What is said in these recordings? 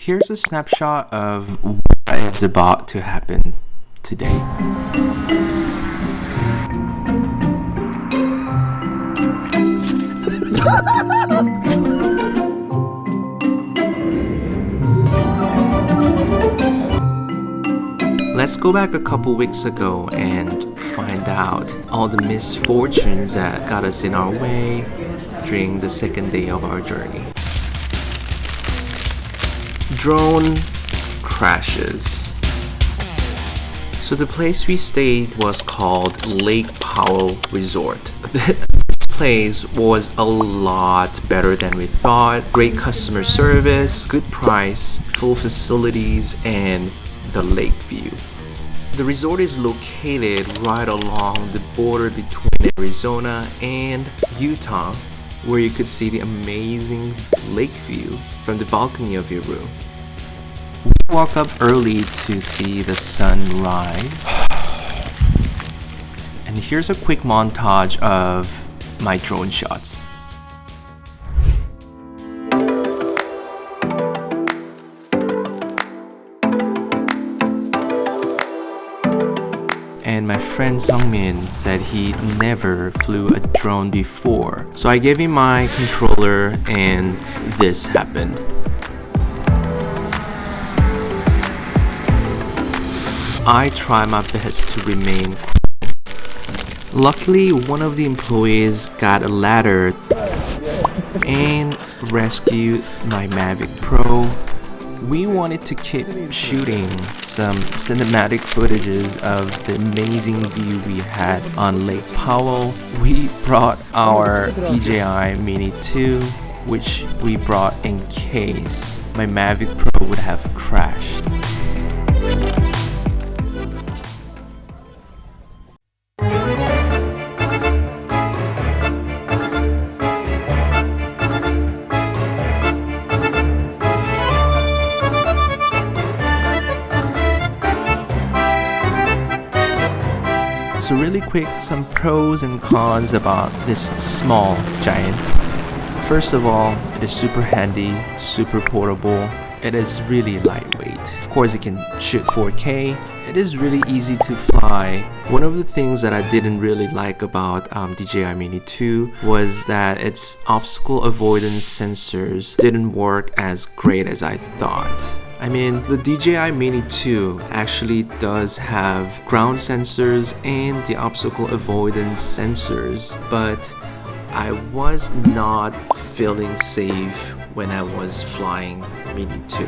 Here's a snapshot of what is about to happen today. Let's go back a couple weeks ago and find out all the misfortunes that got us in our way during the second day of our journey. Drone crashes. So the place we stayed was called Lake Powell Resort. This place was a lot better than we thought. Great customer service, good price, full facilities, and the lake view. The resort is located right along the border between Arizona and Utah, where you could see the amazing lake view from the balcony of your room. We woke up early to see the sunrise. And here's a quick montage of my drone shots. And my friend Sungmin said he never flew a drone before. So I gave him my controller and this happened. I try my best to remain cool. Luckily, one of the employees got a ladder and rescued my Mavic Pro. We wanted to keep shooting some cinematic footages of the amazing view we had on Lake Powell. We brought our DJI Mini 2, which we brought in case my Mavic Pro would have crashed. So really quick, some pros and cons about this small giant. First of all, it is super handy, super portable. It is really lightweight. Of course, it can shoot 4K. It is really easy to fly. One of the things that I didn't really like about DJI Mini 2 was that its obstacle avoidance sensors didn't work as great as I thought. I mean, the DJI Mini 2 actually does have ground sensors and the obstacle avoidance sensors, but I was not feeling safe when I was flying Mini 2.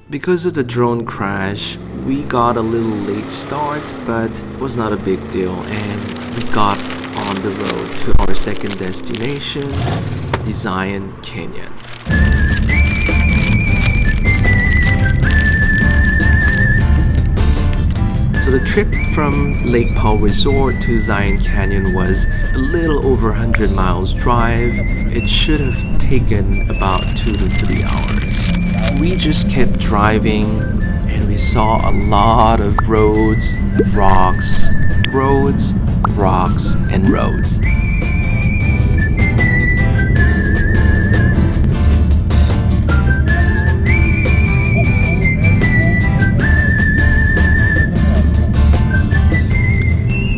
Because of the drone crash, we got a little late start, but it was not a big deal, and we got on the road to our second destination, the Zion Canyon. So the trip from Lake Powell Resort to Zion Canyon was a little over 100 miles drive. It should have taken about 2 to 3 hours. We just kept driving and we saw a lot of roads, rocks, and roads.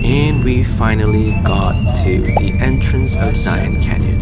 And we finally got to the entrance of Zion Canyon.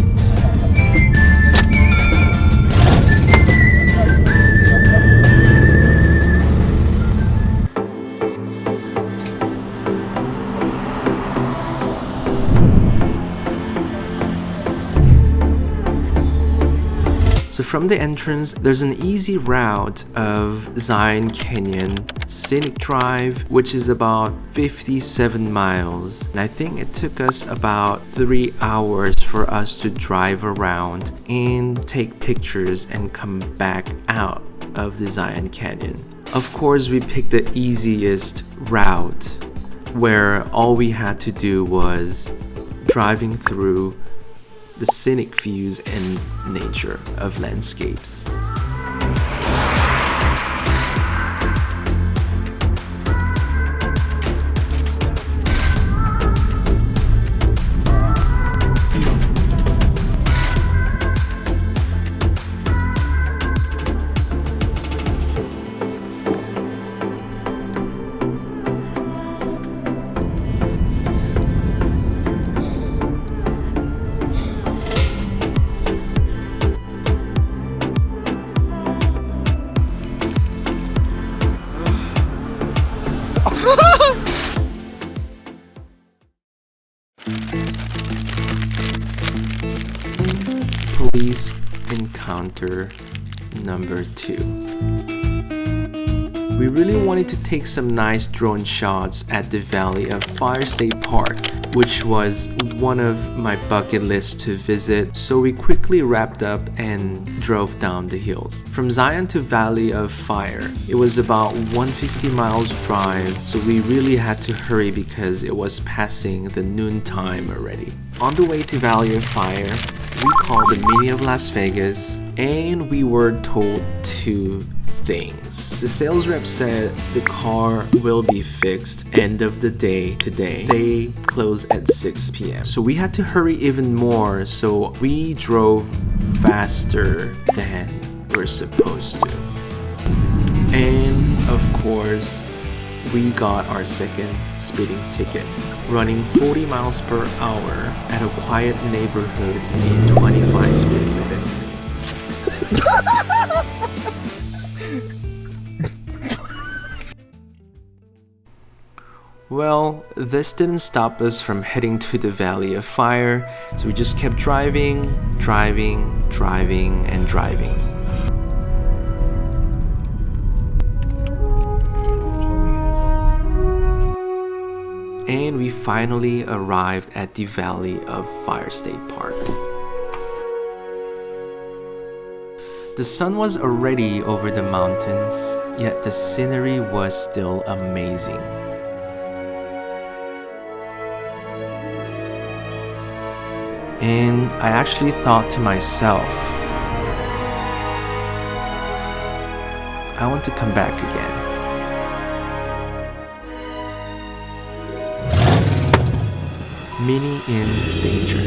So from the entrance, there's an easy route of Zion Canyon Scenic Drive, which is about 57 miles. And I think it took us about 3 hours for us to drive around and take pictures and come back out of the Zion Canyon. Of course, we picked the easiest route where all we had to do was driving through the scenic views and nature of landscapes. Police encounter number 2. We really wanted to take some nice drone shots at the Valley of Fire State Park, which was one of my bucket lists to visit, so we quickly wrapped up and drove down the hills. From Zion to Valley of Fire, it was about 150 miles drive, so we really had to hurry because it was passing the noon time already. On the way to Valley of Fire, we called the Mini of Las Vegas, and we were told 2 things. The sales rep said the car will be fixed end of the day today. They close at 6 p.m. So we had to hurry even more, so we drove faster than we're supposed to. And of course, we got our second speeding ticket, running 40 miles per hour at a quiet neighborhood in 25 speed limit. Well, this didn't stop us from heading to the Valley of Fire, so we just kept driving, and driving. And we finally arrived at the Valley of Fire State Park. The sun was already over the mountains, yet the scenery was still amazing. And I actually thought to myself, I want to come back again. Mini in danger.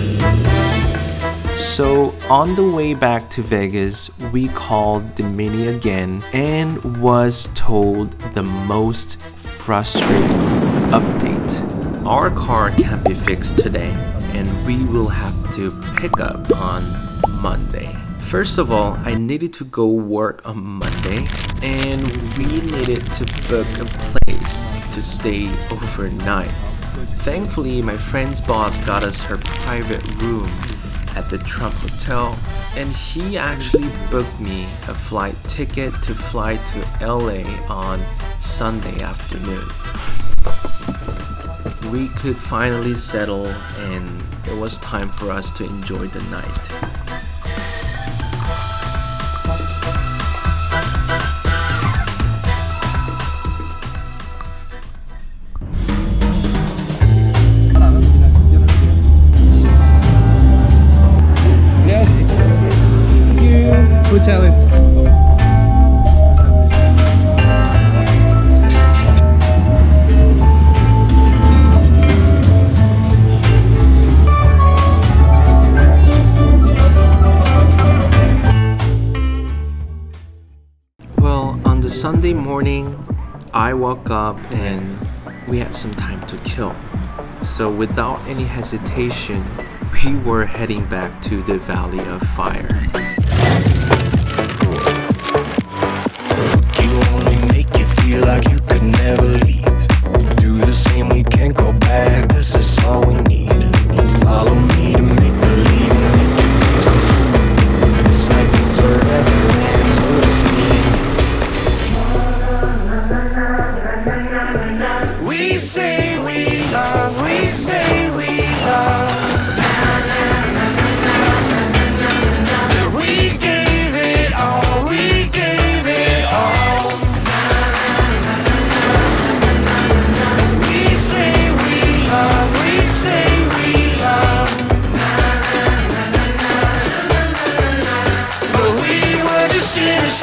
So on the way back to Vegas, we called the Mini again and was told the most frustrating update. Our car can't be fixed today, and we will have to pick up on Monday. First of all, I needed to go work on Monday, and we needed to book a place to stay overnight. Thankfully, my friend's boss got us her private room at the Trump Hotel, and he actually booked me a flight ticket to fly to LA on Sunday afternoon. We could finally settle, and it was time for us to enjoy the night. Good challenge. Well, on the Sunday morning, I woke up and we had some time to kill. So without any hesitation, we were heading back to the Valley of Fire. Feel like you could never leave. Do the same, we can't go back. This is all we need. Follow me to make believe. This night means forever, and so does me. We say we love. We say we love. We gave it all. We gave it all.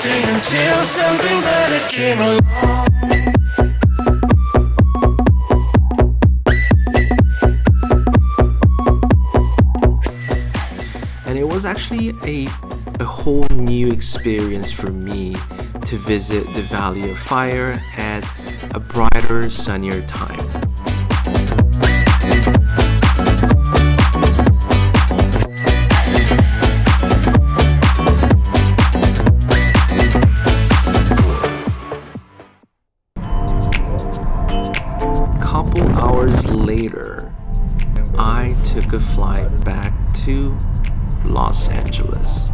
Until something better came along. And it was actually a whole new experience for me to visit the Valley of Fire at a brighter, sunnier time. Later, I took a flight back to Los Angeles.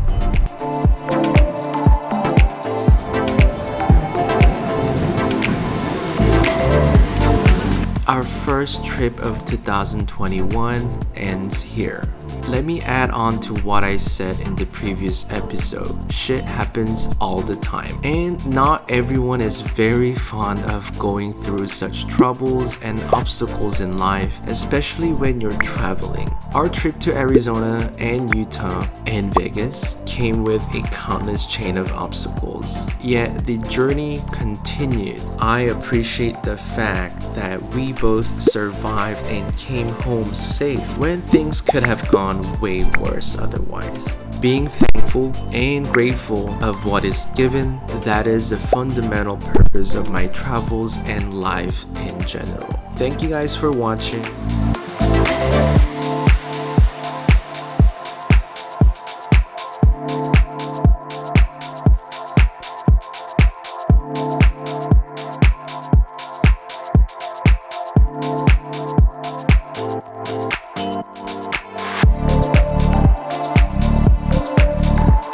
Our first trip of 2021 ends here. Let me add on to what I said in the previous episode. Shit happens all the time, and not everyone is very fond of going through such troubles and obstacles in life, especially when you're traveling. Our trip to Arizona and Utah and Vegas came with a countless chain of obstacles, yet the journey continued. I appreciate the fact that we both survived and came home safe when things could have gone way worse otherwise. Being thankful and grateful of what is given, that is the fundamental purpose of my travels and life in general. Thank you guys for watching.